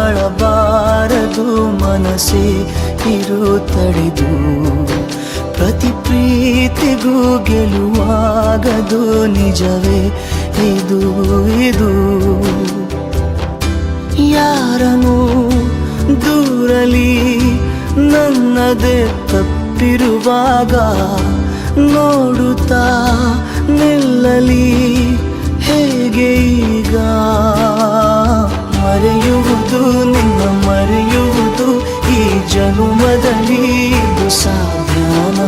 ತಾಳಬಾರದು ಮನಸ್ಸೇ ಇರು ತಡೆದು ಪ್ರತಿ ಪ್ರೀತಿಗೂ ಗೆಲುವಾಗದು ನಿಜವೇ ಇದು ಇದು ಯಾರನು ದೂರಲಿ ನನ್ನದೇ ತಪ್ಪಿರುವಾಗ ನೋಡುತ್ತಾ ನಿಲ್ಲಲಿ ಹೇಗೆ ಈಗ ಮರೆಯುವುದು ನಿನ್ನ ಮರೆಯುವುದು ಈ ಜನುಮದಲ್ಲಿ ಇದು ಸಾಧ್ಯನ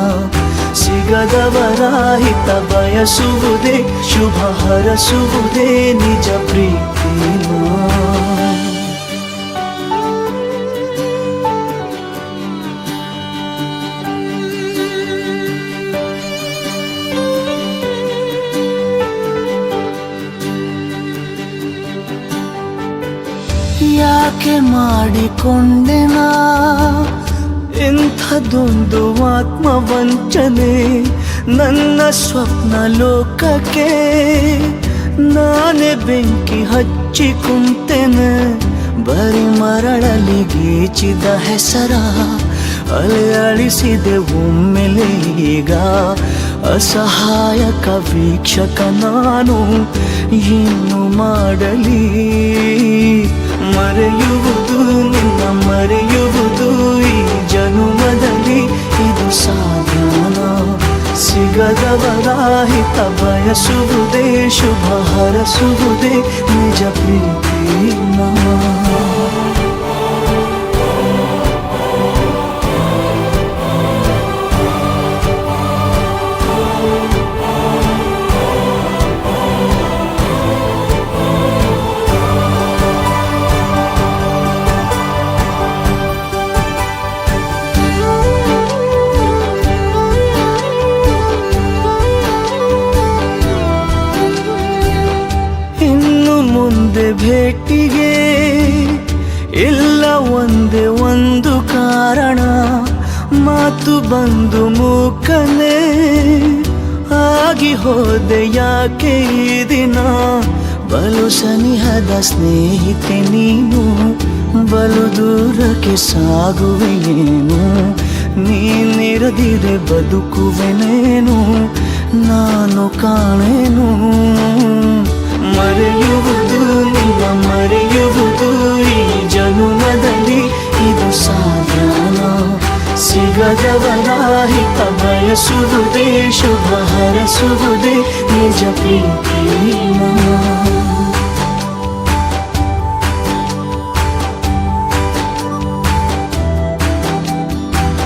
ಸಿಗದವರ ಹಿತ ಬಯಸುವುದೇ ಶುಭ ಹರಸುವುದೇ ನಿಜ ಪ್ರೀತಿನ ಯಾಕೆ ಮಾಡಿಕೊಂಡೆನಾ ಇಂಥದೊಂದು ಆತ್ಮವಂಚನೆ ನನ್ನ ಸ್ವಪ್ನ ಲೋಕಕ್ಕೆ ನಾನೇ ಬೆಂಕಿ ಹಚ್ಚಿ ಕುಂತೆನೆ ಬರಿ ಮರಳಲ್ಲಿ ಗೀಚಿದ ಹೆಸರ ಅಲೆ ಅಳಿಸಿದೆ ಒಮ್ಮೆಲೆ ಈಗ ಅಸಹಾಯಕ ವೀಕ್ಷಕ ನಾನು ಏನು ಮಾಡಲಿ ಮರೆಯುವುದು ನಿನ್ನ ಮರೆಯುವುದು ಈ ಜನುಮದಲ್ಲಿ ಇದು ಸಾಧ್ಯನ ಸಿಗದವರ ಹಿತ ಬಯಸುವುದೇ ಶುಭ ಹರಸುವುದೇ ನಿಜ ಪ್ರೀತಿನ ಮುಂದೆ ಭೇಟಿಗೆ ಇಲ್ಲ ಒಂದೇ ಒಂದು ಕಾರಣ ಮಾತು ಬಂದು ಮೂಕನೆ ಆಗಿ ಹೋದೆ ಯಾಕೆ ಈ ದಿನ ಬಲು ಸನಿಹದ ಸ್ನೇಹಿತೆ ನೀನು ಬಲು ದೂರಕ್ಕೆ ಸಾಗುವೆಯೇನು ನೀನಿರದಿರೆ ಬದುಕುವೆನೇನು ನಾನು ಕಾಣೆನು ಮರೆಯುವುದು ನಿನ್ನ ಮರೆಯುವುದು ಈ ಜನುಮದಲ್ಲಿ ಇದು ಸಾಧ್ಯನ ಸಿಗದವರ ಹಿತ ಬಯಸುವುದೇ ಶುಭ ಹರಸುವುದೇ ನಿಜ ಪ್ರೀತಿನ